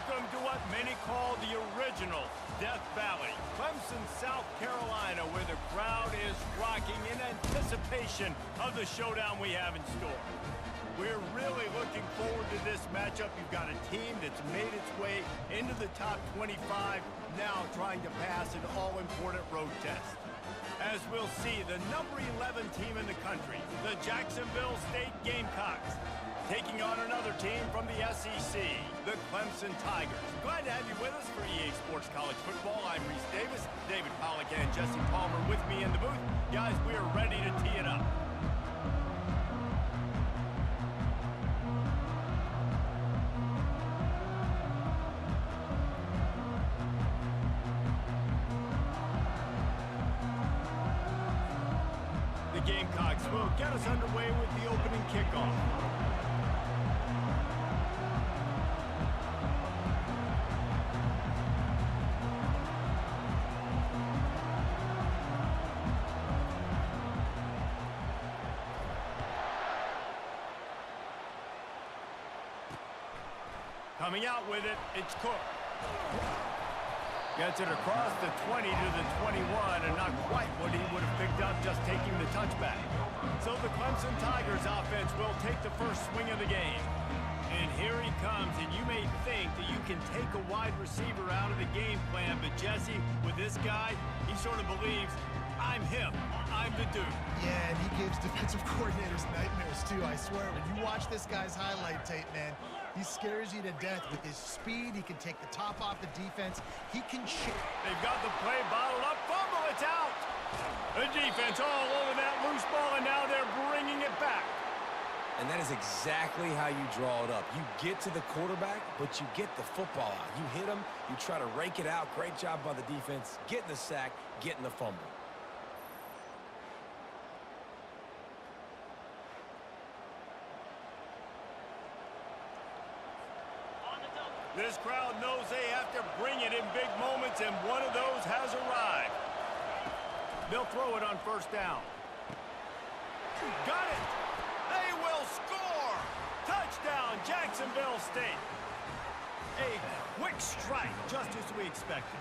Welcome to what many call the original Death Valley, Clemson, South Carolina, where the crowd is rocking in anticipation of the showdown we have in store. We're really looking forward to this matchup. You've got a team that's made its way into the top 25, now trying to pass an all-important road test. As we'll see, the number 11 team in the country, the Jacksonville State Gamecocks, taking on another team from the SEC, the Clemson Tigers. Glad to have you with us for EA Sports College Football. I'm Reese Davis, David Pollack and Jesse Palmer with me in the booth. Guys, we are ready to tee it up. The Gamecocks will get us underway with the opening kickoff. Coming out with it, it's Cook. Gets it across the 20 to the 21, and not quite what he would have picked up just taking the touchback. So the Clemson Tigers offense will take the first swing of the game. And here he comes, and you may think that you can take a wide receiver out of the game plan, but Jesse, with this guy, he sort of believes, I'm him. I'm the dude. Yeah, and he gives defensive coordinators nightmares, too, I swear. When you watch this guy's highlight tape, man, he scares you to death with his speed. He can take the top off the defense. He can chip. They've got the play bottled up. Fumble, it's out. The defense all over that loose ball, and now they're bringing it back. And that is exactly how you draw it up. You get to the quarterback, but you get the football out. You hit him, you try to rake it out. Great job by the defense. Getting the sack, getting the fumble. This crowd knows they have to bring it in big moments, and one of those has arrived. They'll throw it on first down. Got it! They will score! Touchdown, Jacksonville State. A quick strike, just as we expected.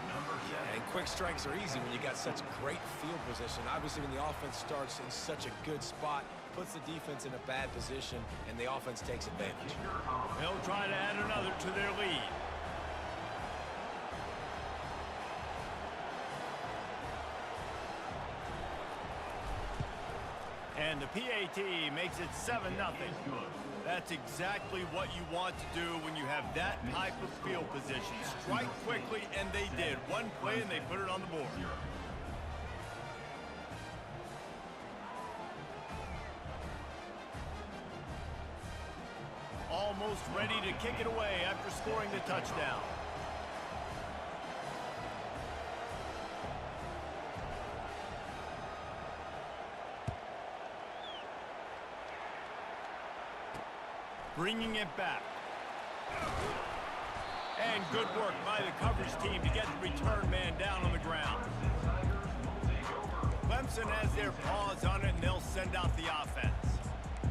Yeah, and quick strikes are easy when you got such great field position. Obviously, when the offense starts in such a good spot, puts the defense in a bad position, and the offense takes advantage. They'll try to add another to their lead. And the PAT makes it 7-0. That's exactly what you want to do when you have that type of field position. Strike quickly, and they did. One play, and they put it on the board. Almost ready to kick it away after scoring the touchdown. Bringing it back. And good work by the coverage team to get the return man down on the ground. Clemson has their paws on it, and they'll send out the offense.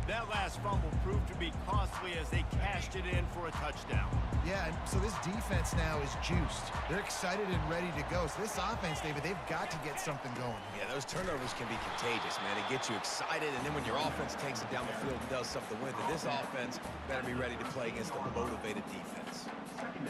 That last fumble proved to be costly as they cashed it in for a touchdown. Yeah, and so this defense now is juiced. They're excited and ready to go. So this offense, David, they've got to get something going. Yeah, those turnovers can be contagious, man. It gets you excited, and then when your offense takes it down the field and does something with it, this offense better be ready to play against a motivated defense.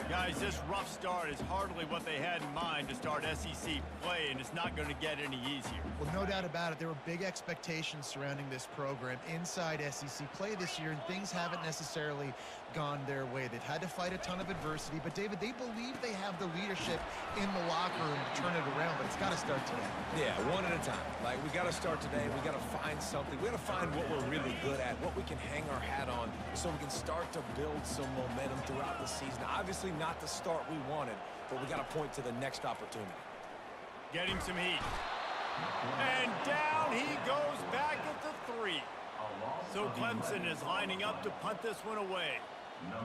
Guys, this rough start is hardly what they had in mind to start SEC play, and it's not going to get any easier. Well, no doubt about it. There were big expectations surrounding this program inside SEC play this year, and things haven't necessarily gone their way. They've had to fight a ton of adversity, but David, they believe they have the leadership in the locker room to turn it around, but it's got to start today. Yeah, one at a time. Like, we got to start today. We got to find something. We got to find what we're really good at, what we can hang our hat on, so we can start to build some momentum throughout the season. Obviously not the start we wanted, but we got to point to the next opportunity. Getting some heat. And down he goes back at the 3. So Clemson is lining up to punt this one away.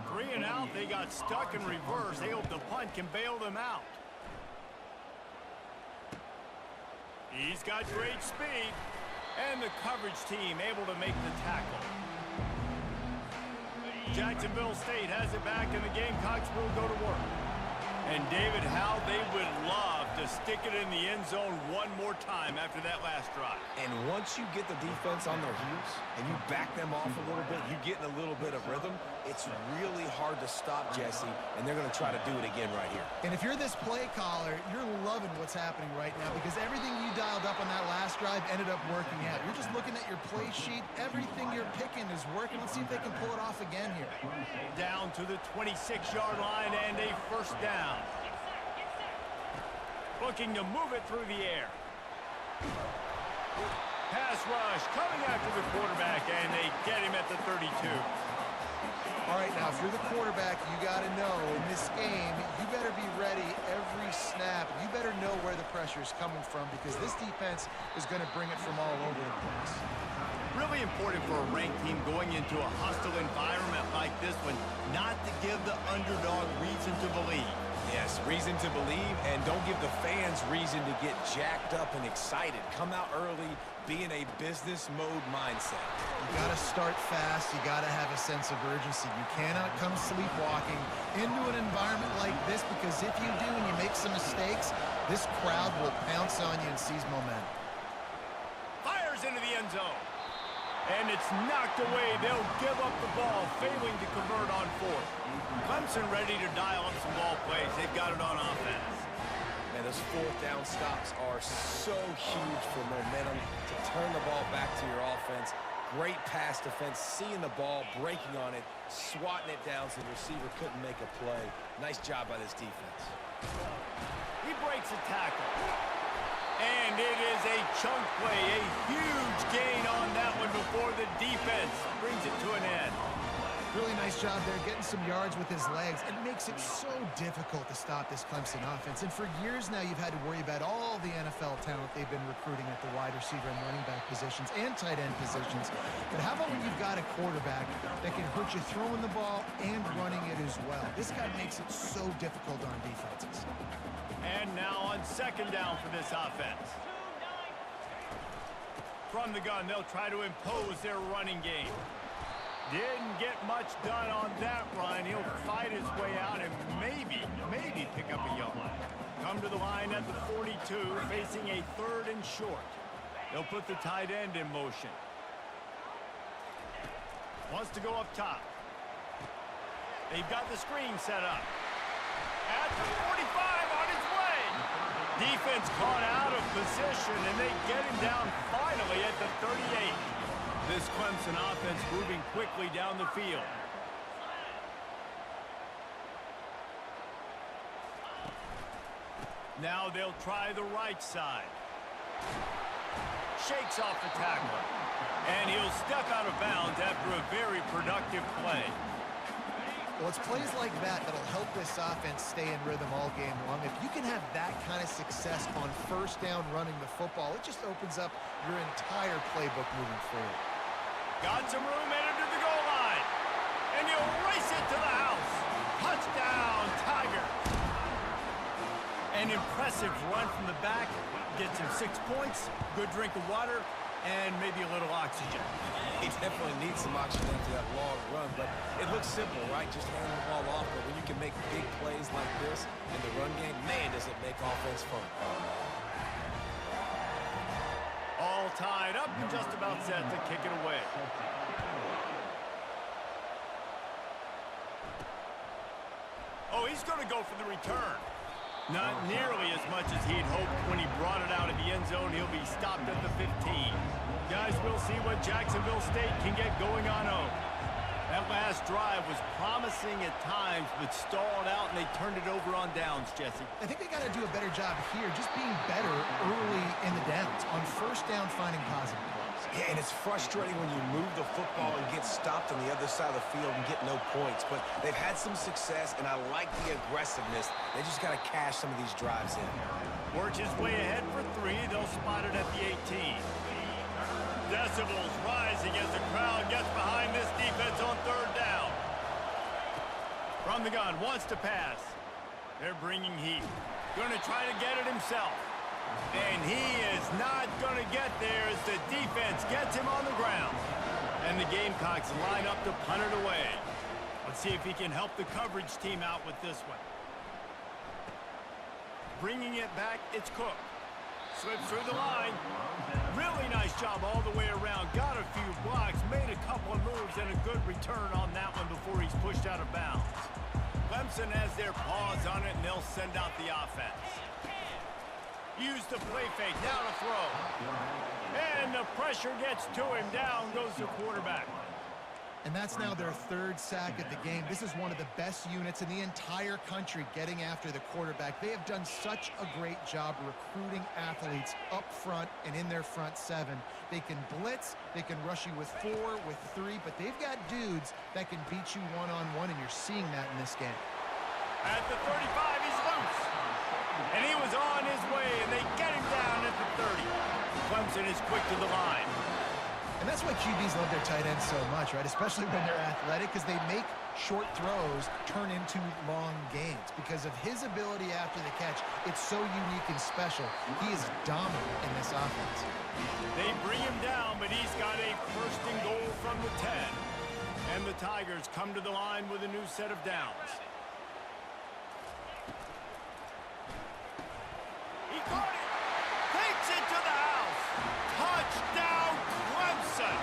3 and out, they got stuck in reverse. They hope the punt can bail them out. He's got great speed. And the coverage team able to make the tackle. Jacksonville State has it back, and the Gamecocks will go to work. And, David, how they would love to stick it in the end zone one more time after that last drive. And once you get the defense on their heels and you back them off a little bit, you get in a little bit of rhythm, it's really hard to stop, Jesse, and they're going to try to do it again right here. And if you're this play caller, you're loving what's happening right now because everything you dialed up on that last drive ended up working out. You're just looking at your play sheet. Everything you're picking is working. Let's see if they can pull it off again here. Down to the 26-yard line and a first down. Looking to move it through the air. Pass rush coming after the quarterback, and they get him at the 32. All right, now, if you're the quarterback, you got to know in this game, you better be ready every snap. You better know where the pressure is coming from because this defense is going to bring it from all over the place. Really important for a ranked team going into a hostile environment like this one, not to give the underdog reason to believe. Yes, reason to believe, and don't give the fans reason to get jacked up and excited. Come out early, be in a business mode mindset. You got to start fast. You got to have a sense of urgency. You cannot come sleepwalking into an environment like this because if you do and you make some mistakes, this crowd will pounce on you and seize momentum. Fires into the end zone. And it's knocked away. They'll give up the ball, failing to convert on fourth. Clemson ready to dial up some ball plays. They've got it on offense. Man, those fourth down stops are so huge for momentum to turn the ball back to your offense. Great pass defense, seeing the ball, breaking on it, swatting it down so the receiver couldn't make a play. Nice job by this defense. He breaks a tackle. And it is a chunk play, a huge gain on that one before the defense brings it to an end. Really nice job there, getting some yards with his legs. It makes it so difficult to stop this Clemson offense. And for years now, you've had to worry about all the NFL talent they've been recruiting at the wide receiver and running back positions and tight end positions. But how about when you've got a quarterback that can hurt you throwing the ball and running it as well? This guy makes it so difficult on defenses. And now on second down for this offense. From the gun, they'll try to impose their running game. Didn't get much done on that run. He'll fight his way out and maybe pick up a yard. Come to the line at the 42, facing a third and short. They'll put the tight end in motion. Wants to go up top. They've got the screen set up. At the 45 on his way. Defense caught out of position, and they get him down finally at the 38. This Clemson offense moving quickly down the field. Now they'll try the right side. Shakes off the tackle. And he'll step out of bounds after a very productive play. Well, it's plays like that that'll help this offense stay in rhythm all game long. If you can have that kind of success on first down running the football, it just opens up your entire playbook moving forward. Got some room headed to the goal line. And he'll race it to the house. Touchdown, Tiger. An impressive run from the back. Gets him 6 points, good drink of water, and maybe a little oxygen. He definitely needs some oxygen after that long run, but it looks simple, right? Just hand the ball off, but when you can make big plays like this in the run game, man, does it make offense fun. All tied up and just about set to kick it away. Oh, he's going to go for the return. Not nearly as much as he'd hoped when he brought it out of the end zone. He'll be stopped at the 15. Guys, we'll see what Jacksonville State can get going on home. That last drive was promising at times, but stalled out, and they turned it over on downs, Jesse. I think they got to do a better job here, just being better early in the downs. On first down, finding positive plays. Yeah, and it's frustrating when you move the football and get stopped on the other side of the field and get no points. But they've had some success, and I like the aggressiveness. They just got to cash some of these drives in. Works his way ahead for 3. They'll spot it at the 18. Decibels rising as the crowd gets behind this defense on third down. From the gun, wants to pass. They're bringing heat. Going to try to get it himself. And he is not going to get there as the defense gets him on the ground. And the Gamecocks line up to punt it away. Let's see if he can help the coverage team out with this one. Bringing it back, it's Cook. Slips through the line. Really nice job all the way around. Got a few blocks, made a couple of moves, and a good return on that one before he's pushed out of bounds. Clemson has their paws on it, and they'll send out the offense. Use the play fake, now to throw. And the pressure gets to him. Down goes the quarterback. And that's now their third sack of the game. This is one of the best units in the entire country getting after the quarterback. They have done such a great job recruiting athletes up front and in their front seven. They can blitz, they can rush you with 4, with 3, but they've got dudes that can beat you one-on-one, and you're seeing that in this game. At the 35, he's loose. And he was on his way, and they get him down at the 30. Clemson is quick to the line. And that's why QBs love their tight ends so much, right? Especially when they're athletic, because they make short throws turn into long gains. Because of his ability after the catch, it's so unique and special. He is dominant in this offense. They bring him down, but he's got a first and goal from the 10. And the Tigers come to the line with a new set of downs. He caught it! Takes it to the house! Touchdown, Clemson!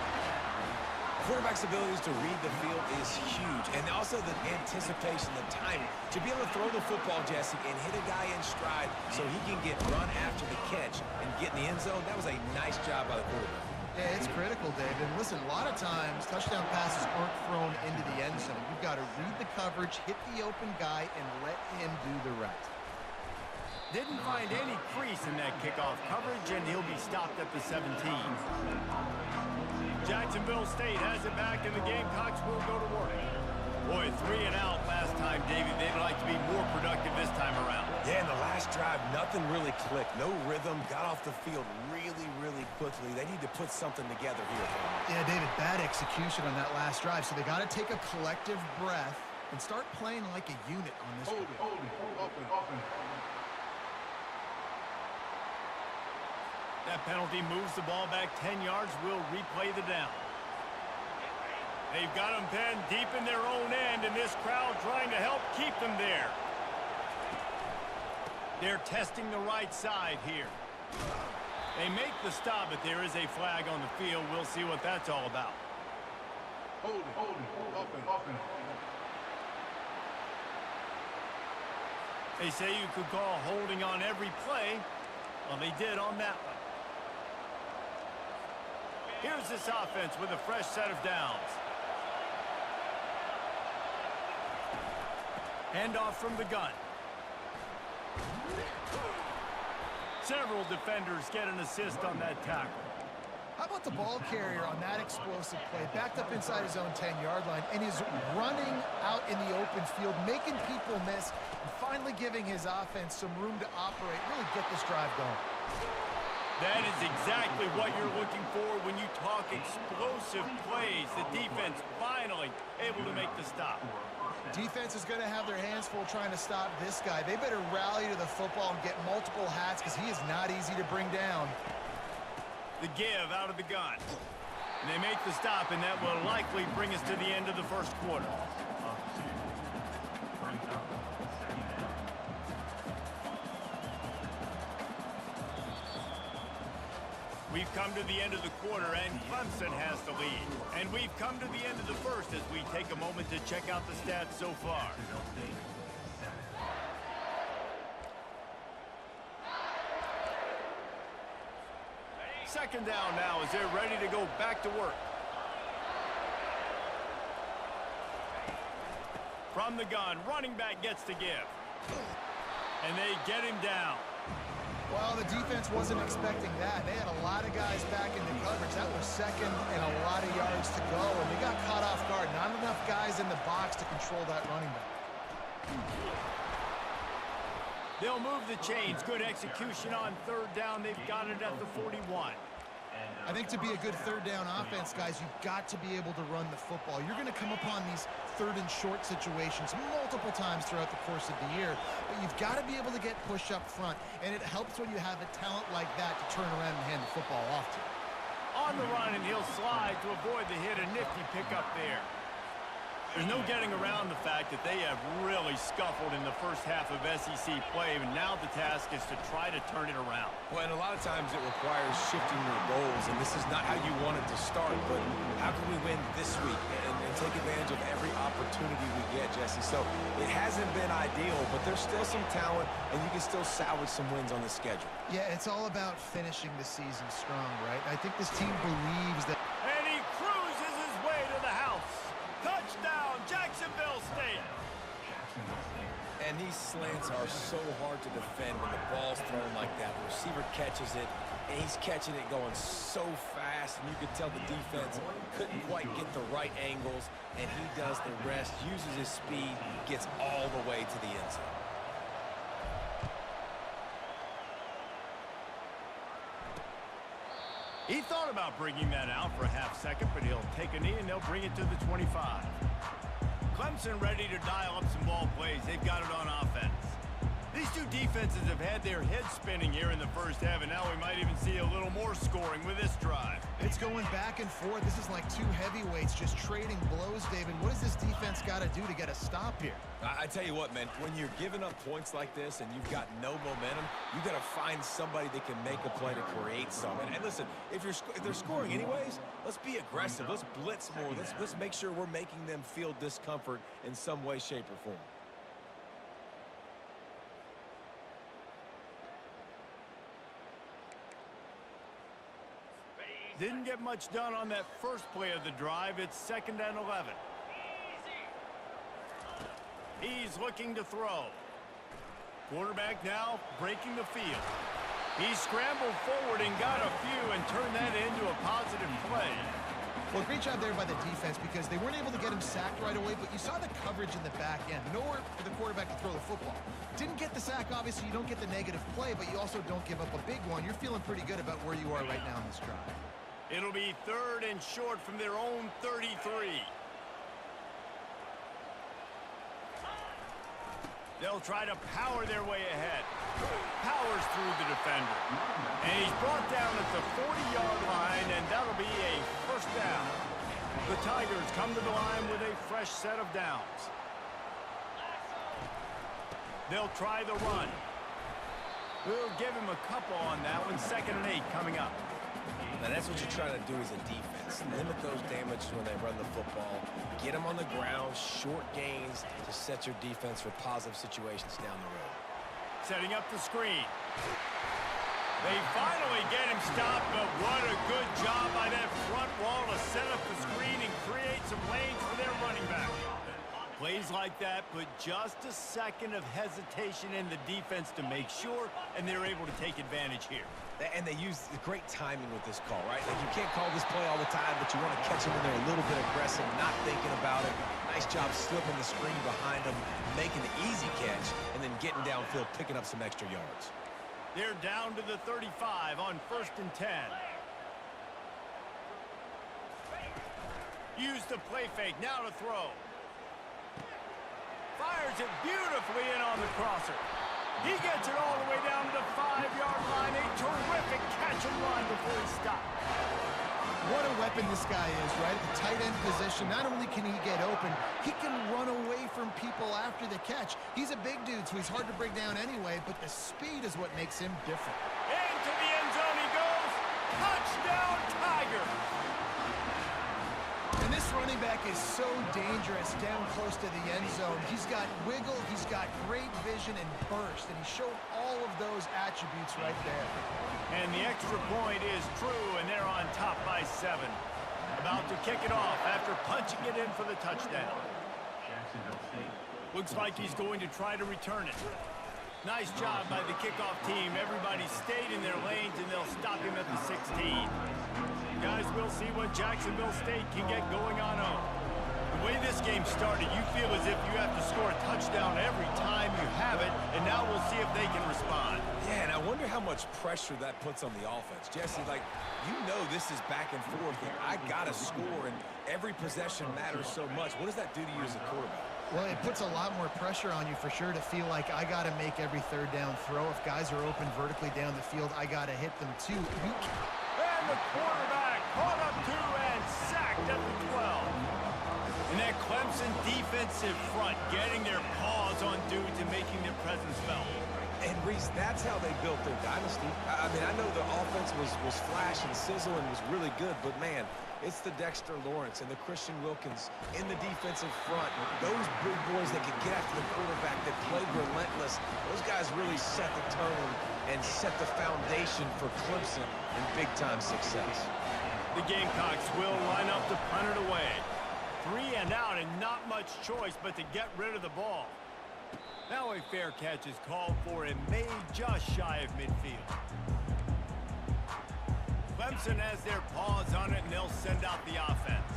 Quarterback's abilities to read the field is huge, and also the anticipation, the timing. To be able to throw the football, Jesse, and hit a guy in stride so he can get run after the catch and get in the end zone, that was a nice job by the quarterback. Yeah, it's critical, David. Listen, a lot of times touchdown passes aren't thrown into the end zone. You've got to read the coverage, hit the open guy, and let him do the rest. Didn't find any crease in that kickoff coverage, and he'll be stopped at the 17. Jacksonville State has it back, and the Gamecocks will go to work. Boy, 3 and out last time, David. They'd like to be more productive this time around. Yeah, in the last drive, nothing really clicked. No rhythm, got off the field really, really quickly. They need to put something together here. Yeah, David, bad execution on that last drive, so they got to take a collective breath and start playing like a unit on this field. Open. That penalty moves the ball back 10 yards. We'll replay the down. They've got them pinned deep in their own end, and this crowd trying to help keep them there. They're testing the right side here. They make the stop, but there is a flag on the field. We'll see what that's all about. Open. They say you could call holding on every play. Well, they did on that one. Here's this offense with a fresh set of downs. Handoff from the gun. Several defenders get an assist on that tackle. How about the ball carrier on that explosive play? Backed up inside his own 10-yard line and is running out in the open field, making people miss, and finally giving his offense some room to operate, really get this drive going. That is exactly what you're looking for when you talk explosive plays. The defense finally able to make the stop. Defense is going to have their hands full trying to stop this guy. They better rally to the football and get multiple hats because he is not easy to bring down. The give out of the gun. And they make the stop, and that will likely bring us to the end of the first quarter. We've come to the end of the quarter, and Clemson has the lead. And we've come to the end of the first as we take a moment to check out the stats so far. Second down now as they're ready to go back to work. From the gun, running back gets to give. And they get him down. Well, the defense wasn't expecting that. They had a lot of guys back in the coverage. That was second and a lot of yards to go, and they got caught off guard. Not enough guys in the box to control that running back. They'll move the chains. Good execution on third down. They've got it at the 41. I think to be a good third down offense, guys, you've got to be able to run the football. You're going to come upon these third and short situations multiple times throughout the course of the year, but you've got to be able to get push up front, and it helps when you have a talent like that to turn around and hand the football off to. On the run, and he'll slide to avoid the hit. A nifty pickup there. There's no getting around the fact that they have really scuffled in the first half of SEC play, and now the task is to try to turn it around. Well, and a lot of times it requires shifting your goals, and this is not how you want it to start, but how can we win this week and take advantage of every opportunity we get, Jesse? So it hasn't been ideal, but there's still some talent, and you can still salvage some wins on the schedule. Yeah, it's all about finishing the season strong, right? I think this team believes that. And he cruises his way to the house. Touchdown, Jacksonville State. And these slants are so hard to defend when the ball's thrown like that. The receiver catches it, and he's catching it going so fast, and you can tell the defense couldn't quite get the right angles, and he does the rest, uses his speed, gets all the way to the end zone. He thought about bringing that out for a half second, but he'll take a knee and they'll bring it to the 25. Clemson ready to dial up some ball plays. They've got it on offense. These two defenses have had their heads spinning here in the first half, and now we might even see a little more scoring with this drive. It's going back and forth. This is like two heavyweights just trading blows, David. What does this defense got to do to get a stop here? I tell you what, man, when you're giving up points like this and you've got no momentum, you got to find somebody that can make a play to create some. And listen, if they're scoring anyways, let's be aggressive. Let's blitz more. Let's make sure we're making them feel discomfort in some way, shape, or form. Didn't get much done on that first play of the drive. It's 2nd and 11. He's looking to throw. Quarterback now breaking the field. He scrambled forward and got a few and turned that into a positive play. Well, great job there by the defense because they weren't able to get him sacked right away, but you saw the coverage in the back end. Nowhere for the quarterback to throw the football. Didn't get the sack, obviously. You don't get the negative play, but you also don't give up a big one. You're feeling pretty good about where you are right now in this drive. It'll be 3rd and short from their own 33. They'll try to power their way ahead. Powers through the defender. And he's brought down at the 40-yard line, and that'll be a first down. The Tigers come to the line with a fresh set of downs. They'll try the run. We'll give him a couple on that one. 2nd and 8 coming up. Now that's what you're trying to do as a defense. Limit those damages when they run the football. Get them on the ground, short gains to set your defense for positive situations down the road. Setting up the screen. They finally get him stopped, but what a good job by that front wall to set up the screen and create some lanes for their running back. Plays like that put just a second of hesitation in the defense to make sure, and they're able to take advantage here. And they use great timing with this call, right? Like you can't call this play all the time, but you want to catch them when they're a little bit aggressive, not thinking about it. Nice job slipping the screen behind them, making the easy catch, and then getting downfield, picking up some extra yards. They're down to the 35 on 1st and 10. Use the play fake, now to throw. Fires it beautifully in on the crosser. He gets it all the way down to the 5-yard line. A terrific catch and run before he stopped. What a weapon this guy is, right? At the tight end position, not only can he get open, he can run away from people after the catch. He's a big dude, so he's hard to bring down anyway, but the speed is what makes him different. Into the end zone he goes. Touchdown, Tigers. And this running back is so dangerous down close to the end zone. He's got wiggle, he's got great vision and burst, and he showed all of those attributes right there. And the extra point is true, and they're on top by 7. About to kick it off after punching it in for the touchdown. Looks like he's going to try to return it. Nice job by the kickoff team. Everybody stayed in their lanes, and they'll stop him at the 16. Guys, we'll see what Jacksonville State can get going on home. The way this game started, you feel as if you have to score a touchdown every time you have it, and now we'll see if they can respond. Yeah, and I wonder how much pressure that puts on the offense. Jesse, like, you know this is back and forth, and I got to score, and every possession matters so much. What does that do to you as a quarterback? Well, it puts a lot more pressure on you for sure to feel like I got to make every 3rd down throw. If guys are open vertically down the field, I got to hit them too. And the quarterback caught up 2 and sacked at the 12. And that Clemson Clemson defensive front getting their paws on dudes and making their presence felt. And Reese, that's how they built their dynasty. I mean, I know the offense was flash and sizzle and was really good, but man, it's the Dexter Lawrence and the Christian Wilkins in the defensive front. Those big boys that can get after the quarterback, that play relentless. Those guys really set the tone and set the foundation for Clemson in big-time success. The Gamecocks will line up to punt it away. 3 and out and not much choice but to get rid of the ball. Now a fair catch is called for and made just shy of midfield. Clemson has their paws on it and they'll send out the offense.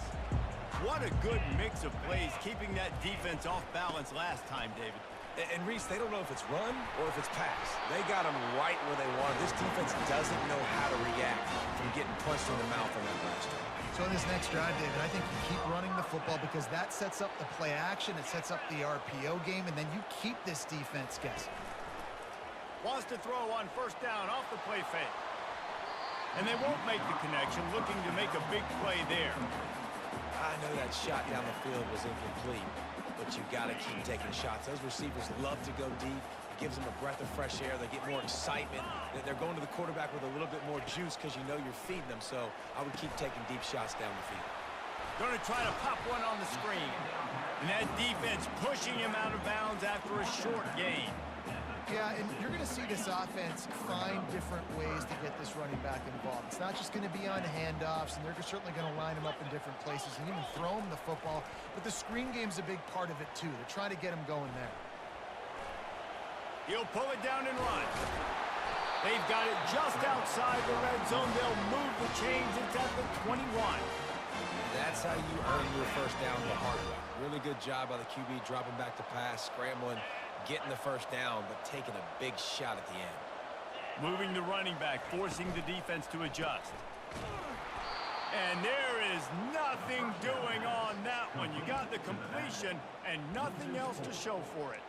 What a good mix of plays keeping that defense off balance last time, David. And Reese, they don't know if it's run or if it's pass. They got them right where they want. This defense doesn't know how to react from getting punched in the mouth on that last drive. So in this next drive, David, I think you keep running the football because that sets up the play action, it sets up the RPO game, and then you keep this defense guessing. Wants to throw on first down off the play fake. And they won't make the connection, looking to make a big play there. I know that shot down the field was incomplete, but you got to keep taking shots. Those receivers love to go deep. It gives them a breath of fresh air. They get more excitement. They're going to the quarterback with a little bit more juice because you know you're feeding them. So I would keep taking deep shots down the field. Going to try to pop one on the screen. And that defense pushing him out of bounds after a short gain. Yeah, and you're going to see this offense find different ways to get this running back involved. It's not just going to be on handoffs, and they're certainly going to line him up in different places and even throw him the football. But the screen game's a big part of it, too. They're trying to get him going there. He'll pull it down and run. They've got it just outside the red zone. They'll move the chains. It's at the 21. That's how you earn your first down the hard way. Really good job by the QB dropping back to pass, scrambling, getting the first down, but taking a big shot at the end. Moving the running back, forcing the defense to adjust. And there is nothing doing on that one. You got the completion and nothing else to show for it.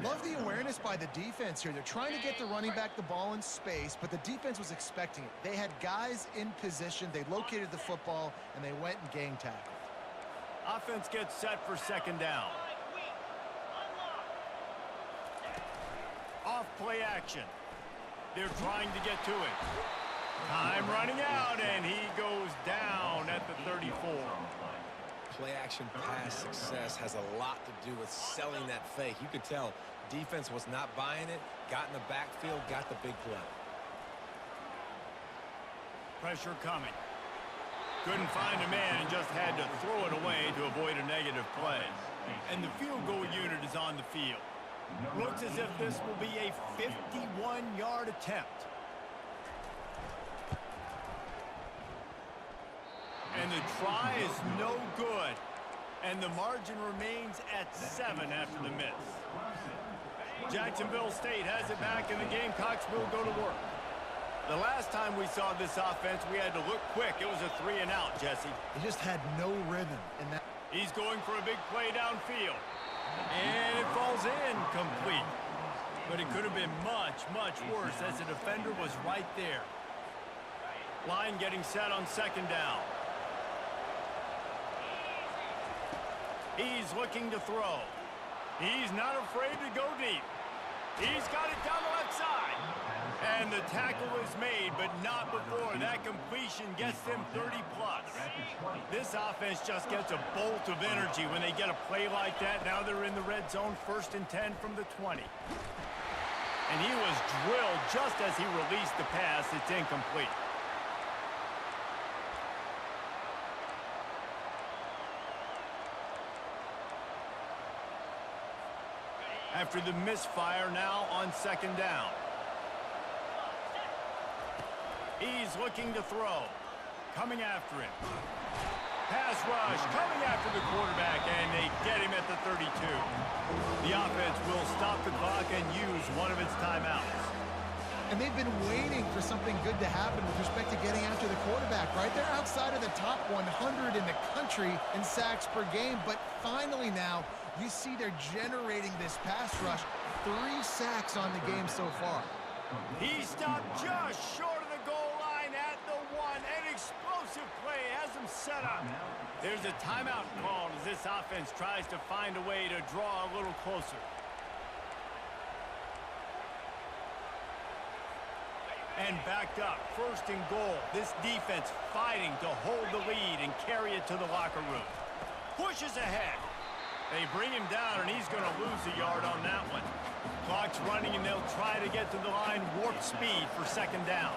Love the awareness by the defense here. They're trying to get the running back the ball in space, but the defense was expecting it. They had guys in position. They located the football, and they went and gang tackled. Offense gets set for second down. Off play action. They're trying to get to it. Time running out, and he goes down at the 34. Play action pass success has a lot to do with selling that fake. You could tell defense was not buying it, got in the backfield, got the big play. Pressure coming. Couldn't find a man and just had to throw it away to avoid a negative play. And the field goal unit is on the field. Looks as if this will be a 51-yard attempt. And the try is no good. And the margin remains at 7 after the miss. Jacksonville State has it back, and the Gamecocks will go to work. The last time we saw this offense, we had to look quick. It was a 3 and out, Jesse. They just had no rhythm in that. He's going for a big play downfield. And it falls in complete. But it could have been much, much worse as the defender was right there. Line getting set on second down. He's looking to throw. He's not afraid to go deep. He's got it down the left side. And the tackle is made, but not before that completion gets them 30-plus. This offense just gets a bolt of energy when they get a play like that. Now they're in the red zone, 1st and 10 from the 20. And he was drilled just as he released the pass. It's incomplete. After the misfire, now on second down. He's looking to throw. Coming after him. Pass rush coming after the quarterback, and they get him at the 32. The offense will stop the clock and use one of its timeouts. And they've been waiting for something good to happen with respect to getting after the quarterback, right? They're outside of the top 100 in the country in sacks per game, but finally now you see they're generating this pass rush. 3 sacks on the game so far. He stopped just short of the goal line at the 1. An explosive play has him from setup. There's a timeout called as this offense tries to find a way to draw a little closer. And backed up, 1st and goal. This defense fighting to hold the lead and carry it to the locker room. Pushes ahead. They bring him down, and he's going to lose a yard on that one. Clock's running, and they'll try to get to the line warp speed for 2nd down.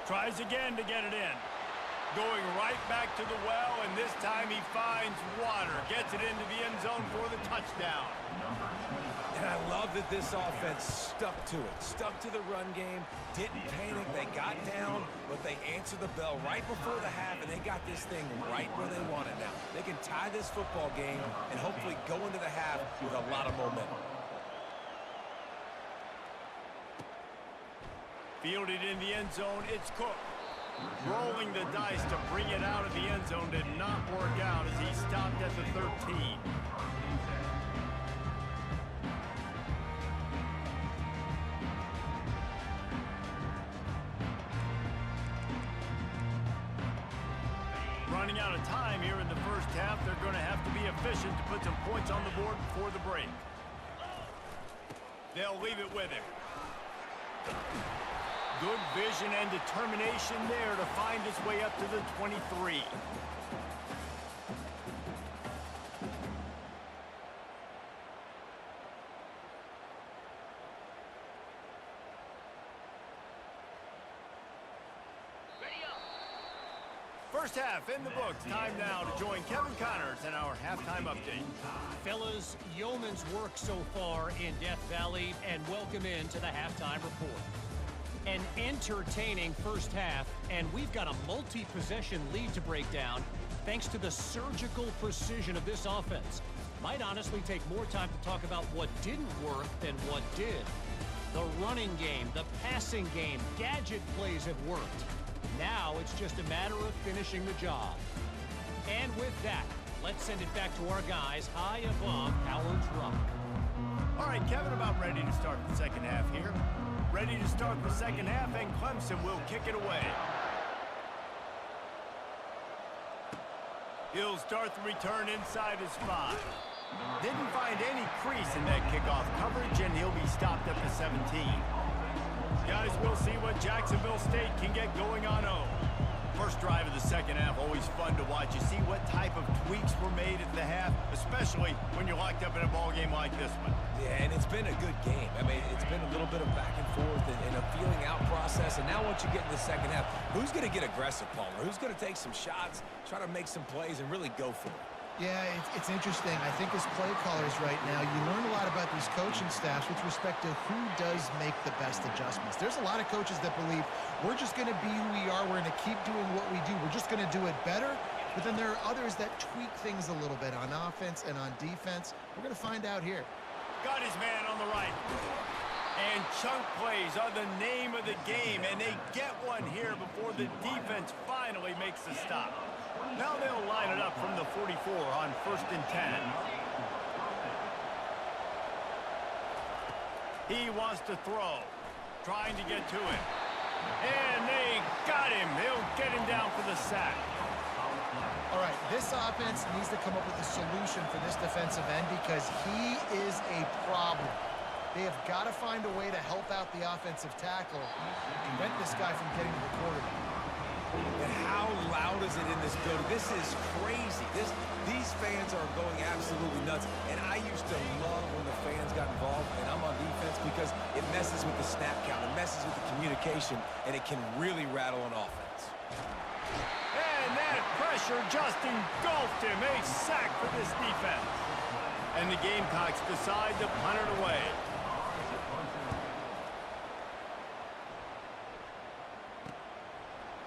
Tries again to get it in. Going right back to the well, and this time he finds water. Gets it into the end zone for the touchdown. And I love that this offense stuck to it. Stuck to the run game. Didn't panic. They got down, but they answered the bell right before the half, and they got this thing right where they want it now. They can tie this football game and hopefully go into the half with a lot of momentum. Fielded in the end zone, it's Cook. Rolling the dice to bring it out of the end zone did not work out as he stopped at the 13. Running out of time here in the first half, they're going to have to be efficient to put some points on the board before the break. They'll leave it with him. Good vision and determination there to find his way up to the 23. First half in the books. Time now to join Kevin Connors in our halftime update. Fellas, yeoman's work so far in Death Valley, and welcome into the halftime report. An entertaining first half, and we've got a multi-possession lead to break down thanks to the surgical precision of this offense. Might honestly take more time to talk about what didn't work than what did. The running game, the passing game, gadget plays have worked. Now it's just a matter of finishing the job. And with that, let's send it back to our guys high above Howard's Rock. All right, Kevin, about ready to start the second half here. Ready to start the second half, and Clemson will kick it away. He'll start the return inside his 5. Didn't find any crease in that kickoff coverage, and he'll be stopped at the 17. Guys, we'll see what Jacksonville State can get going on 0. First drive of the second half, always fun to watch. You see what type of tweaks were made at the half, especially when you're locked up in a ball game like this one. Yeah, and it's been a good game. I mean, it's been a little bit of back and forth and a feeling out process. And now once you get in the second half, who's going to get aggressive, Palmer? Who's going to take some shots, try to make some plays, and really go for it? Yeah, it's interesting. I think as play callers right now, you learn a lot about these coaching staffs with respect to who does make the best adjustments. There's a lot of coaches that believe we're just going to be who we are. We're going to keep doing what we do. We're just going to do it better. But then there are others that tweak things a little bit on offense and on defense. We're going to find out here. Got his man on the right. And chunk plays are the name of the game, and they get one here before the defense finally makes the stop. Now they'll line it up from the 44 on 1st and 10. He wants to throw, trying to get to him. And they got him. They'll get him down for the sack. All right, this offense needs to come up with a solution for this defensive end because he is a problem. They have got to find a way to help out the offensive tackle and prevent this guy from getting to the quarterback. And how loud is it in this building? This is crazy. These fans are going absolutely nuts. And I used to love when the fans got involved, and I'm on defense because it messes with the snap count, it messes with the communication, and it can really rattle an offense. And that pressure just engulfed him. A sack for this defense. And the Gamecocks decide to punt it away.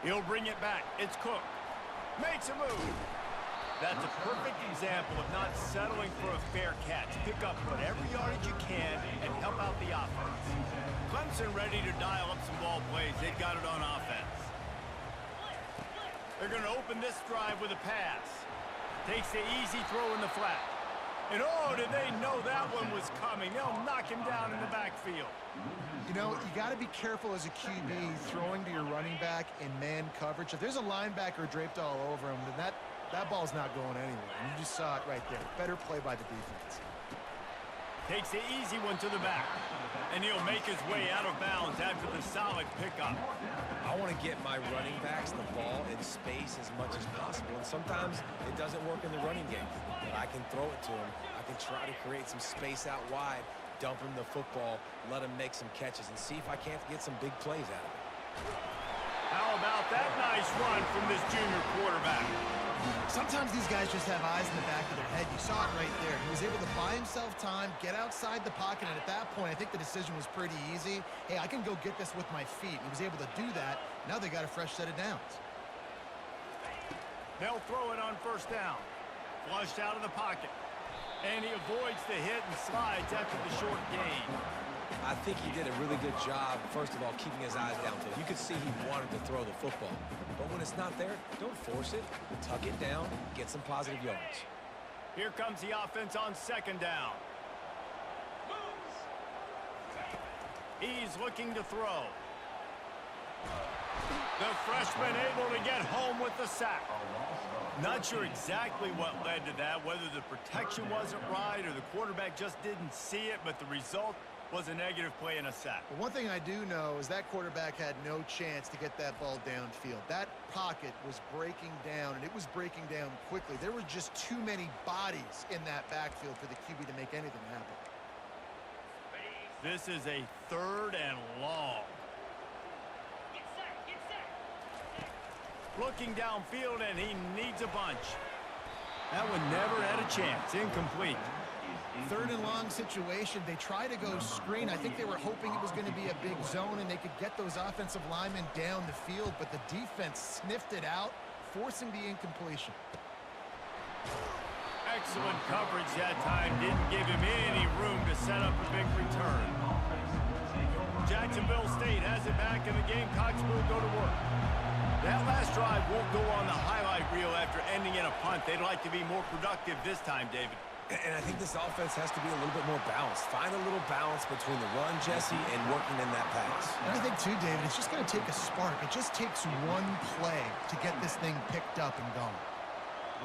He'll bring it back. It's Cook. Makes a move. That's a perfect example of not settling for a fair catch. Pick up whatever yardage you can and help out the offense. Clemson ready to dial up some ball plays. They've got it on offense. They're going to open this drive with a pass. Takes the easy throw in the flat. And oh, did they know that one was coming? They'll knock him down in the backfield. You know, you got to be careful as a QB throwing to your running back in man coverage. If there's a linebacker draped all over him, then that ball's not going anywhere. And you just saw it right there. Better play by the defense. Takes the easy one to the back. And he'll make his way out of bounds after the solid pickup. I want to get my running backs the ball in space as much as possible. And sometimes it doesn't work in the running game. But I can throw it to him. I can try to create some space out wide, dump him the football, let him make some catches, and see if I can't get some big plays out of it. How about that nice run from this junior quarterback? Sometimes these guys just have eyes in the back of their head. You saw it right there. He was able to buy himself time, get outside the pocket, and at that point, I think the decision was pretty easy. Hey, I can go get this with my feet. He was able to do that. Now they got a fresh set of downs. They'll throw it on first down. Flushed out of the pocket. And he avoids the hit and slides after the short gain. I think he did a really good job, first of all, keeping his eyes downfield. You could see he wanted to throw the football. But when it's not there, don't force it. Tuck it down, get some positive yards. Here comes the offense on second down. He's looking to throw. The freshman able to get home with the sack. Not sure exactly what led to that, whether the protection wasn't right or the quarterback just didn't see it, but the result was a negative play and a sack. But one thing I do know is that quarterback had no chance to get that ball downfield. That pocket was breaking down, and it was breaking down quickly. There were just too many bodies in that backfield for the QB to make anything happen. This is a 3rd and long. Looking downfield, and he needs a bunch. That one never had a chance. Incomplete. 3rd and long situation. They try to go screen. I think they were hoping it was going to be a big zone and they could get those offensive linemen down the field, but the defense sniffed it out, forcing the incompletion. Excellent coverage that time. Didn't give him any room to set up a big return. Jacksonville State has it back, and the Gamecocks will go to work. That last drive won't go on the highlight reel after ending in a punt. They'd like to be more productive this time, David. And I think this offense has to be a little bit more balanced. Find a little balance between the run, Jesse, and working in that pass. And I think, too, David, it's just going to take a spark. It just takes one play to get this thing picked up and going.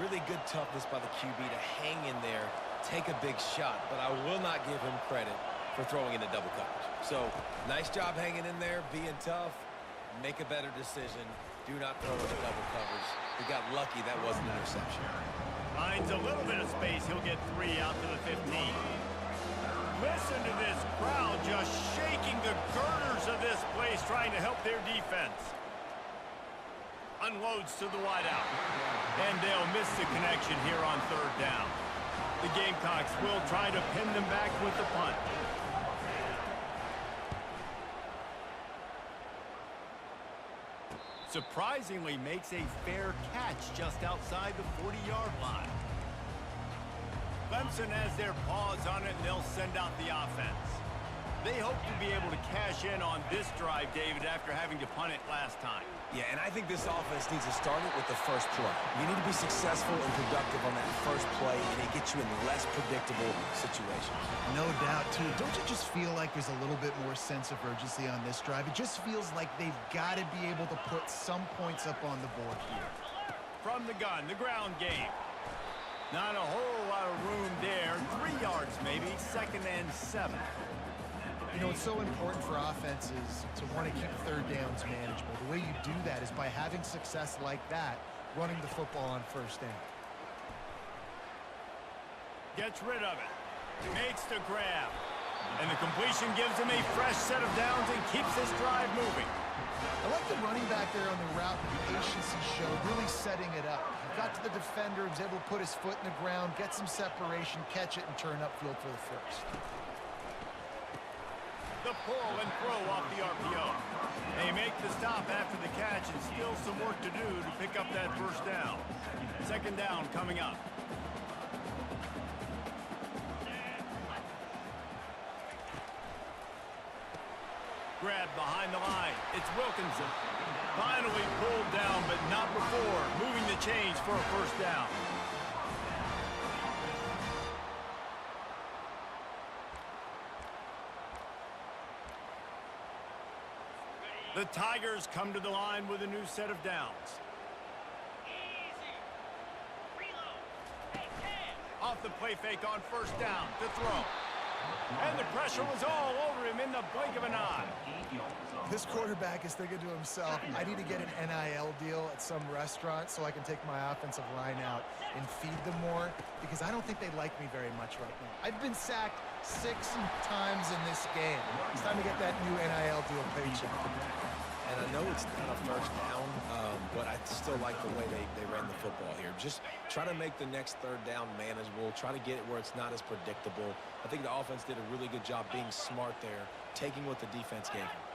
Really good toughness by the QB to hang in there, take a big shot, but I will not give him credit for throwing into double coverage. So, nice job hanging in there, being tough, make a better decision. Do not throw into double coverage. He got lucky that wasn't an interception. Finds a little bit of space. He'll get 3 out to the 15. Listen to this crowd just shaking the girders of this place, trying to help their defense. Unloads to the wideout. And they'll miss the connection here on 3rd down. The Gamecocks will try to pin them back with the punt. Surprisingly makes a fair catch just outside the 40-yard line. Clemson has their paws on it, and they'll send out the offense. They hope to be able to cash in on this drive, David, after having to punt it last time. Yeah, and I think this offense needs to start it with the first play. You need to be successful and productive on that first play, and it gets you in less predictable situations. No doubt, too. Don't you just feel like there's a little bit more sense of urgency on this drive? It just feels like they've got to be able to put some points up on the board here. From the gun, the ground game. Not a whole lot of room there. 3 yards maybe, 2nd and 7. You know, it's so important for offenses to want to keep 3rd downs manageable. The way you do that is by having success like that, running the football on 1st down. Gets rid of it. Makes the grab. And the completion gives him a fresh set of downs and keeps this drive moving. I like the running back there on the route, the patience he showed, really setting it up. He got to the defender, was able to put his foot in the ground, get some separation, catch it, and turn upfield for the first. The pull and throw off the RPO. They make the stop after the catch, and still some work to do to pick up that 1st down. 2nd down coming up. Grab behind the line. It's Wilkinson. Finally pulled down, but not before. Moving the chains for a 1st down. The Tigers come to the line with a new set of downs. Off the play fake on first down to throw. And the pressure was all over him in the blink of an eye. This quarterback is thinking to himself, I need to get an NIL deal at some restaurant so I can take my offensive line out and feed them more, because I don't think they like me very much right now. I've been sacked 6 times in this game. It's time to get that new NIL deal paycheck. And I know it's not a first down, but I still like the way they ran the football here. Just try to make the next third down manageable. Try to get it where it's not as predictable. I think the offense did a really good job being smart there, taking what the defense gave them.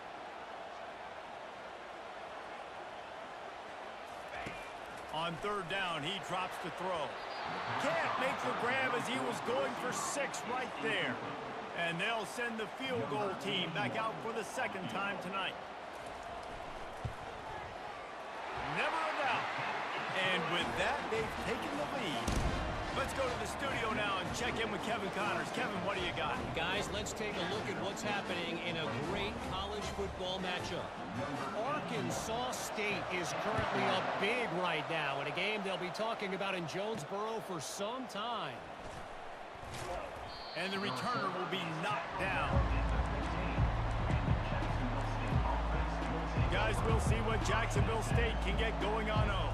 On third down, he drops the throw. Can't make the grab as he was going for 6 right there. And they'll send the field goal team back out for the second time tonight. Never a doubt. And with that, they've taken the lead. Let's go to the studio now and check in with Kevin Connors. Kevin, what do you got? Guys, let's take a look at what's happening in a great college football matchup. Arkansas State is currently up big right now in a game they'll be talking about in Jonesboro for some time. And the returner will be knocked down. Guys, we'll see what Jacksonville State can get going on home.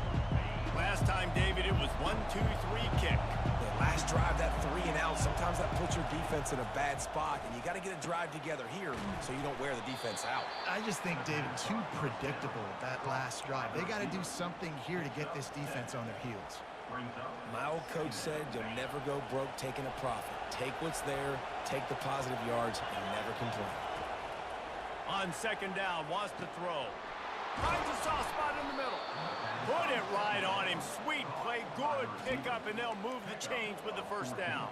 Last time, David, it was 1-2-3 kick. The last drive, that 3 and out, sometimes that puts your defense in a bad spot, and you got to get a drive together here so you don't wear the defense out. I just think, David, too predictable that last drive. They got to do something here to get this defense on their heels. My old coach said you'll never go broke taking a profit. Take what's there, take the positive yards, and never complain. On second down, wants to throw. Finds a soft spot in the middle. Put it right on him. Sweet play, good pickup, and they'll move the chains with the first down.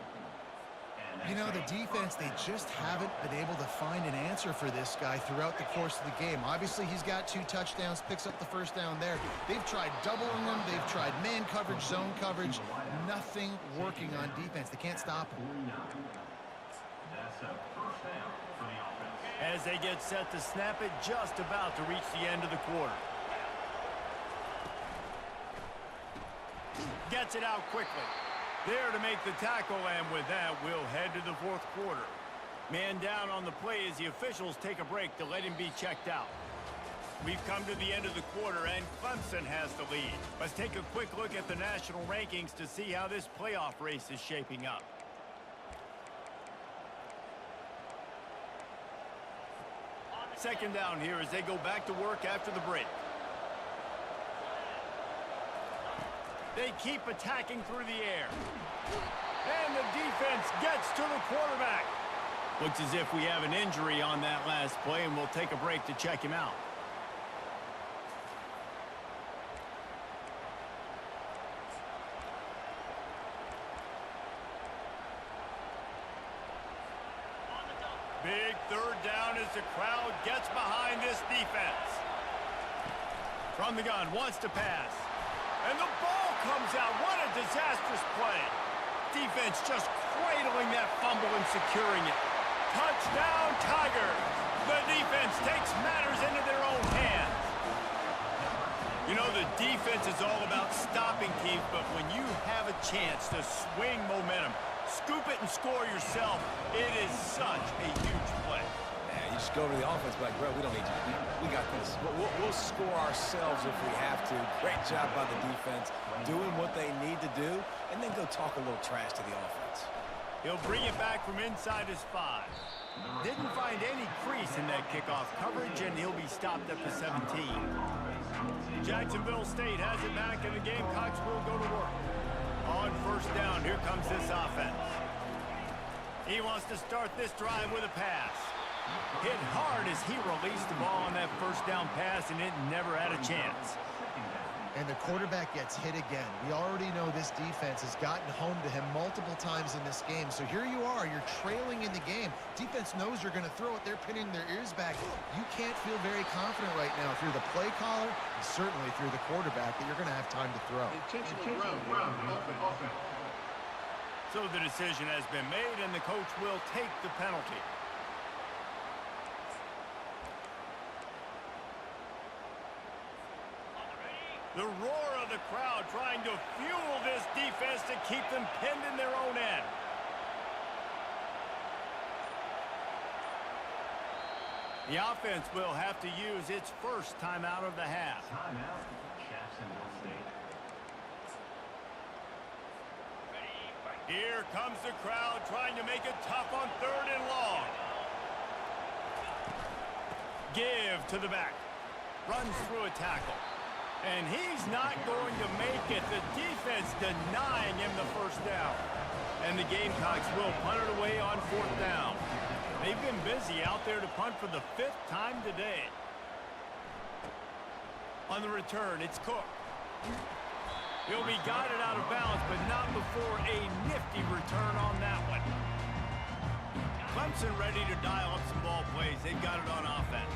You know, the defense, they just haven't been able to find an answer for this guy throughout the course of the game. Obviously, he's got 2 touchdowns, picks up the first down there. They've tried doubling him. They've tried man coverage, zone coverage. Nothing working on defense. They can't stop him. As they get set to snap it, just about to reach the end of the quarter. Gets it out quickly. There to make the tackle, and with that, we'll head to the fourth quarter. Man down on the play as the officials take a break to let him be checked out. We've come to the end of the quarter, and Clemson has the lead. Let's take a quick look at the national rankings to see how this playoff race is shaping up. Second down here as they go back to work after the break. They keep attacking through the air. And the defense gets to the quarterback. Looks as if we have an injury on that last play, and we'll take a break to check him out. Big third down as the crowd gets behind this defense. From the gun, wants to pass. And the ball comes out. What a disastrous play. Defense just cradling that fumble and securing it. Touchdown, Tigers. The defense takes matters into their own hands. You know, the defense is all about stopping teams, but when you have a chance to swing momentum, scoop it and score yourself, it is such a huge play. Yeah, you just go to the offense like, bro, we don't need you. We got this. We'll score ourselves if we have to. Great job by the defense, doing what they need to do, and then go talk a little trash to the offense. He'll bring it back from inside his 5. Didn't find any crease in that kickoff coverage, and he'll be stopped at the 17. Jacksonville State has it back, and the Gamecocks will go to work. On first down, here comes this offense. He wants to start this drive with a pass. Hit hard as he released the ball on that first down pass, and it never had a chance. And the quarterback gets hit again. We already know this defense has gotten home to him multiple times in this game. So here you are, you're trailing in the game. Defense knows you're going to throw it. They're pinning their ears back. You can't feel very confident right now if you're the play caller, and certainly if you're the quarterback, that you're going to have time to throw. So the decision has been made, and the coach will take the penalty. The roar of the crowd trying to fuel this defense to keep them pinned in their own end. The offense will have to use its first timeout of the half. Timeout, Jacksonville State. Here comes the crowd trying to make it tough on 3rd and long. Give to the back. Runs through a tackle. And he's not going to make it. The defense denying him the first down. And the Gamecocks will punt it away on 4th down. They've been busy out there to punt for the 5th time today. On the return, it's Cook. He'll be guided out of bounds, but not before a nifty return on that one. Clemson ready to dial up some ball plays. They've got it on offense.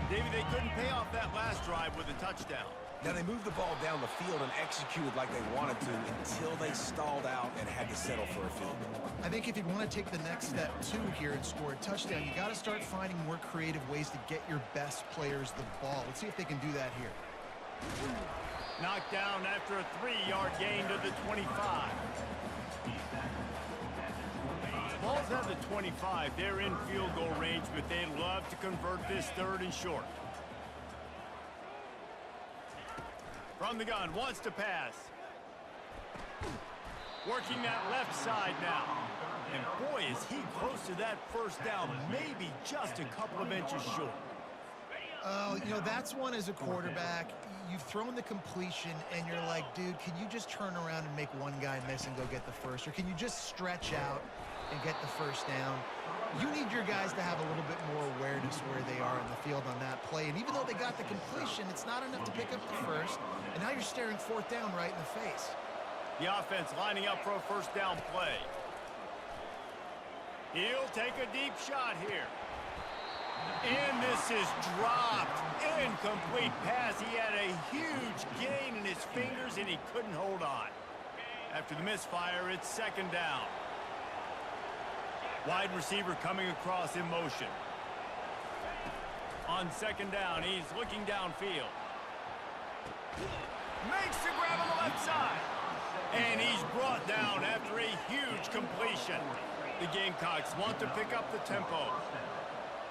David, they couldn't pay off that last drive with a touchdown. Now, they moved the ball down the field and executed like they wanted to until they stalled out and had to settle for a field goal. I think if you want to take the next step, too, here and score a touchdown, you got to start finding more creative ways to get your best players the ball. Let's see if they can do that here. Knocked down after a 3-yard gain to the 25. Balls at the 25. They're in field goal range, but they'd love to convert this 3rd and short. From the gun, wants to pass. Working that left side now. And boy, is he close to that first down, maybe just a couple of inches short. You know, that's one as a quarterback. You've thrown the completion, and you're like, dude, can you just turn around and make one guy miss and go get the first? Or can you just stretch out and get the first down? You need your guys to have a little bit more awareness where they are in the field on that play. And even though they got the completion, it's not enough to pick up the first. And now you're staring 4th down right in the face. The offense lining up for a first down play. He'll take a deep shot here. And this is dropped. Incomplete pass. He had a huge gain in his fingers, and he couldn't hold on. After the misfire, it's 2nd down. Wide receiver coming across in motion. On 2nd down, he's looking downfield. Makes the grab on the left side. And he's brought down after a huge completion. The Gamecocks want to pick up the tempo.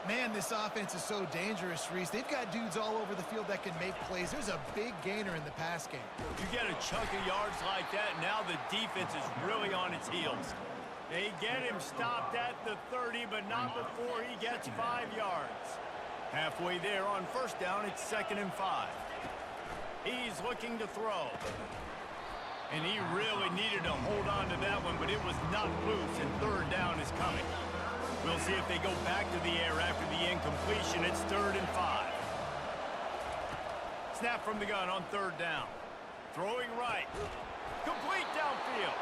Man, this offense is so dangerous, Reese. They've got dudes all over the field that can make plays. There's a big gainer in the pass game. You get a chunk of yards like that, now the defense is really on its heels. They get him stopped at the 30, but not before he gets 5 yards. Halfway there on 1st down, it's 2nd and 5. He's looking to throw. And he really needed to hold on to that one, but it was not loose, and 3rd down is coming. We'll see if they go back to the air after the incompletion. It's 3rd and 5. Snap from the gun on 3rd down. Throwing right. Complete downfield.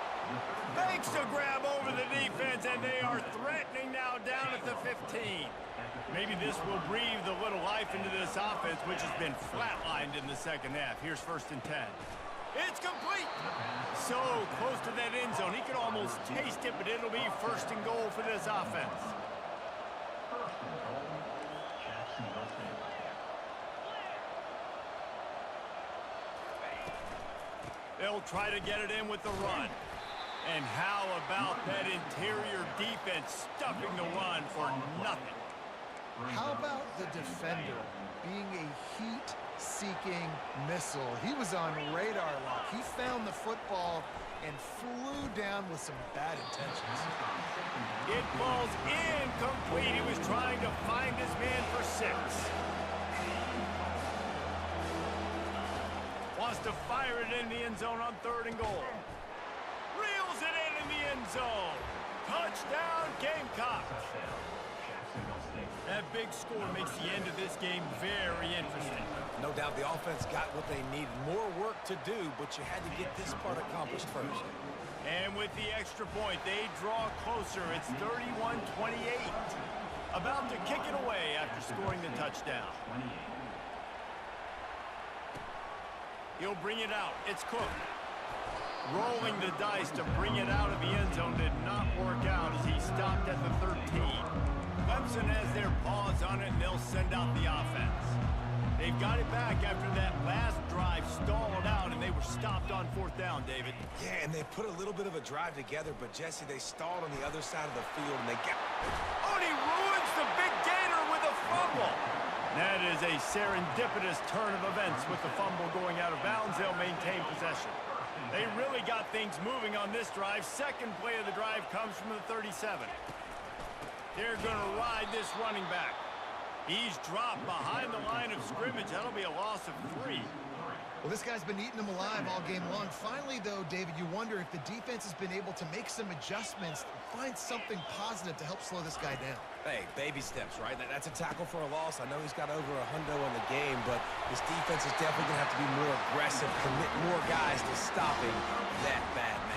Makes a grab over the defense, and they are threatening now down at the 15. Maybe this will breathe a little life into this offense, which has been flatlined in the 2nd half. Here's 1st and 10. It's complete. So close to that end zone. He could almost taste it, but it'll be 1st and goal for this offense. They'll try to get it in with the run. And how about that interior defense stuffing the run for nothing? How about the defender being a heat-seeking missile? He was on radar lock. He found the football and flew down with some bad intentions. It falls incomplete. He was trying to find his man for 6. Wants to fire it in the end zone on 3rd and goal. Reels it in the end zone. Touchdown, Gamecocks. That big score makes the end of this game very interesting. No doubt the offense got what they needed. More work to do, but you had to get this part accomplished first. And with the extra point, they draw closer. It's 31-28. About to kick it away after scoring the touchdown. He'll bring it out. It's Cook. Rolling the dice to bring it out of the end zone did not work out as he stopped at the 13. Clemson has their paws on it, and they'll send out the offense. They've got it back after that last drive stalled out, and they were stopped on 4th down, David. Yeah, and they put a little bit of a drive together, but, Jesse, they stalled on the other side of the field, and they got... Oh, and he ruins the big gainer with a fumble. That is a serendipitous turn of events with the fumble going out of bounds. They'll maintain possession. They really got things moving on this drive. Second play of the drive comes from the 37. They're going to ride this running back. He's dropped behind the line of scrimmage. That'll be a loss of 3. Well, this guy's been eating them alive all game long. Finally, though, David, you wonder if the defense has been able to make some adjustments, find something positive to help slow this guy down. Hey, baby steps, right? That's a tackle for a loss. I know he's got over $100 in the game, but this defense is definitely going to have to be more aggressive, commit more guys to stopping that bad man.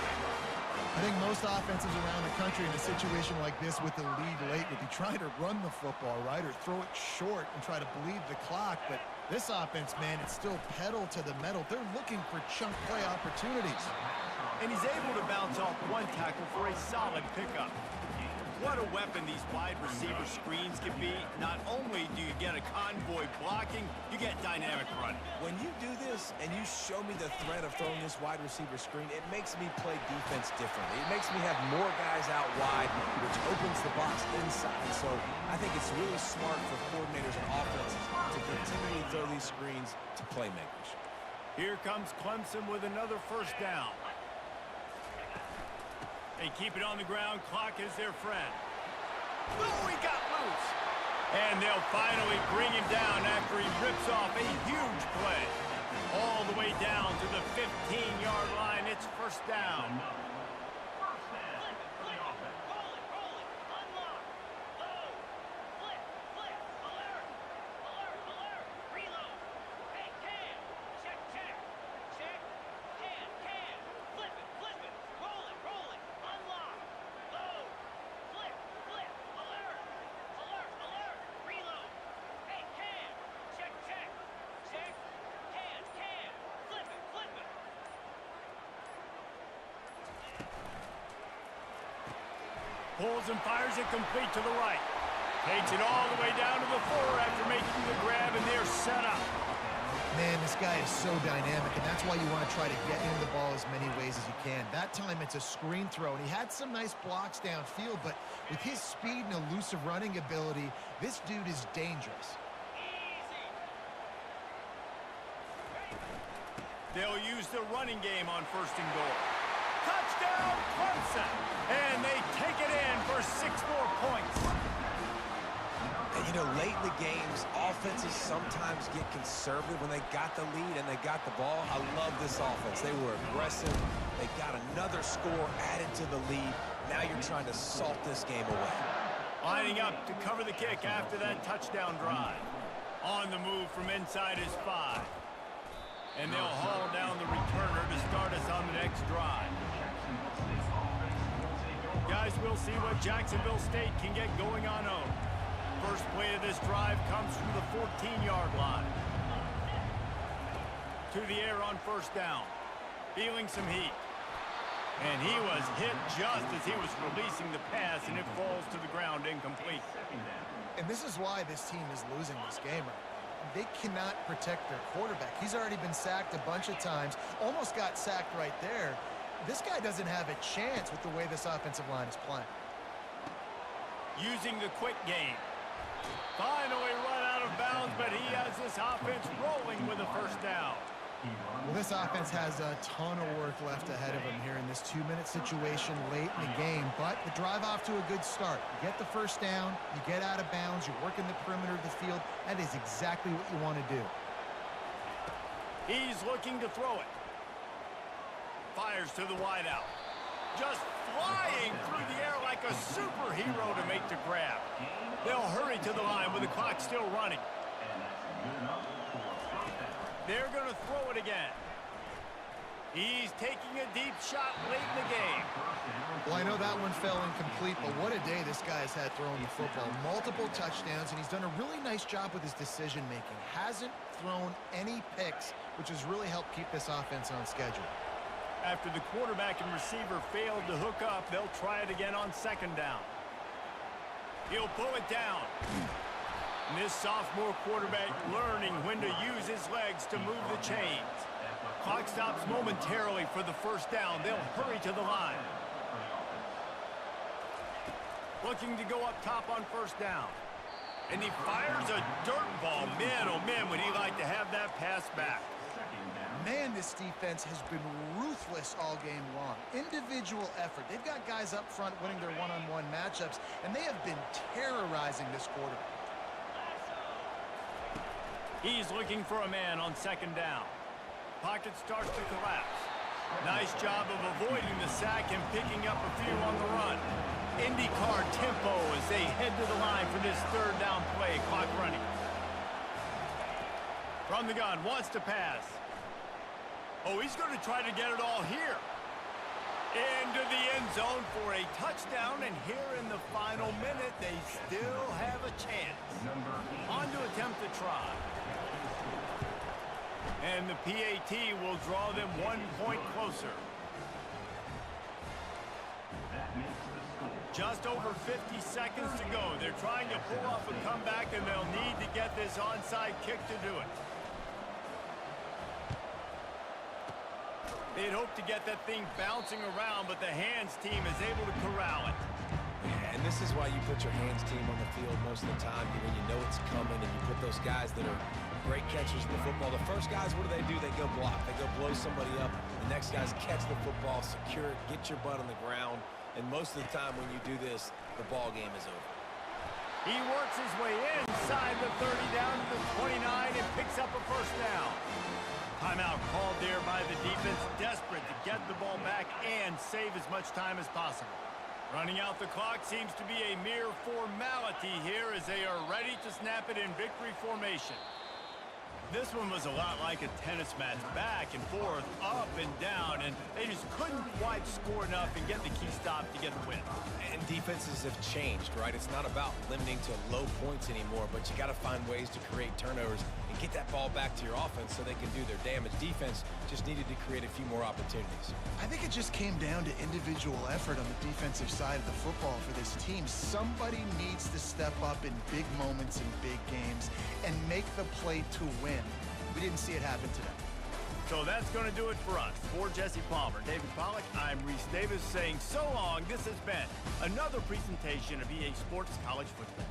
I think most offenses around the country in a situation like this with the lead late would be trying to run the football, right, or throw it short and try to bleed the clock. But this offense, man, it's still pedal to the metal. They're looking for chunk play opportunities. And he's able to bounce off one tackle for a solid pickup. What a weapon these wide receiver screens can be. Not only do you get a convoy blocking, you get dynamic running. When you do this and you show me the threat of throwing this wide receiver screen, it makes me play defense differently. It makes me have more guys out wide, which opens the box inside. So I think it's really smart for coordinators and offenses to continually throw these screens to playmakers. Here comes Clemson with another first down. They keep it on the ground. Clock is their friend. Oh, he got loose. And they'll finally bring him down after he rips off a huge play. All the way down to the 15-yard line. It's first down. Pulls and fires it complete to the right. Takes it all the way down to the 4 after making the grab, and they're set up. Man, this guy is so dynamic, and that's why you want to try to get him the ball as many ways as you can. That time, it's a screen throw, and he had some nice blocks downfield, but with his speed and elusive running ability, this dude is dangerous. They'll use the running game on first and goal. Touchdown, Clemson! And they take it in for 6 more points. And, you know, late in the games, offenses sometimes get conservative when they got the lead and they got the ball. I love this offense. They were aggressive. They got another score added to the lead. Now you're trying to salt this game away. Lining up to cover the kick after that touchdown drive. On the move from inside is 5. And they'll haul down the returner to start us on the next drive. Guys, we'll see what Jacksonville State can get going on home. First play of this drive comes from the 14-yard line. To the air on first down. Feeling some heat. And he was hit just as he was releasing the pass, and it falls to the ground incomplete. And this is why this team is losing this game right now. They cannot protect their quarterback. He's already been sacked a bunch of times. Almost got sacked right there. This guy doesn't have a chance with the way this offensive line is playing. Using the quick game. Finally run out of bounds, but he has this offense rolling with a first down. Well, this offense has a ton of work left ahead of him here in this 2-minute situation late in the game, but the drive off to a good start. You get the first down, you get out of bounds, you're working the perimeter of the field. That is exactly what you want to do. He's looking to throw it. Fires to the wideout. Just flying through the air like a superhero to make the grab. They'll hurry to the line with the clock still running. They're going to throw it again. He's taking a deep shot late in the game. Well, I know that one fell incomplete, but what a day this guy has had throwing the football. Multiple touchdowns, and he's done a really nice job with his decision-making. Hasn't thrown any picks, which has really helped keep this offense on schedule. After the quarterback and receiver failed to hook up, they'll try it again on second down. He'll pull it down. And this sophomore quarterback learning when to use his legs to move the chains. Clock stops momentarily for the first down. They'll hurry to the line. Looking to go up top on first down. And he fires a dirt ball. Man, oh man, would he like to have that pass back. Man, this defense has been ruthless all game long. Individual effort. They've got guys up front winning their one-on-one matchups, and they have been terrorizing this quarter. He's looking for a man on second down. Pocket starts to collapse. Nice job of avoiding the sack and picking up a few on the run. IndyCar tempo as they head to the line for this third down play. Clock running. From the gun, wants to pass. Oh, he's going to try to get it all here. Into the end zone for a touchdown, and here in the final minute, they still have a chance. On to attempt to try. And the PAT will draw them 1 point closer. Just over 50 seconds to go. They're trying to pull off a comeback, and they'll need to get this onside kick to do it. They'd hoped to get that thing bouncing around, but the hands team is able to corral it. Yeah, and this is why you put your hands team on the field most of the time when you know it's coming, and you put those guys that are great catchers in the football. The first guys, what do? They go block. They go blow somebody up. The next guys catch the football, secure it, get your butt on the ground. And most of the time when you do this, the ball game is over. He works his way inside the 30 down to the 29 and picks up a first down. Timeout called there by the defense, desperate to get the ball back and save as much time as possible. Running out the clock seems to be a mere formality here as they are ready to snap it in victory formation. This one was a lot like a tennis match, back and forth, up and down, and they just couldn't quite score enough and get the key stop to get the win. And defenses have changed, right? It's not about limiting to low points anymore, but you got to find ways to create turnovers and get that ball back to your offense so they can do their damage. Defense just needed to create a few more opportunities. I think it just came down to individual effort on the defensive side of the football for this team. Somebody needs to step up in big moments in big games and make the play to win. We didn't see it happen today. So that's going to do it for us. For Jesse Palmer, David Pollack, I'm Reese Davis saying so long. This has been another presentation of EA Sports College Football.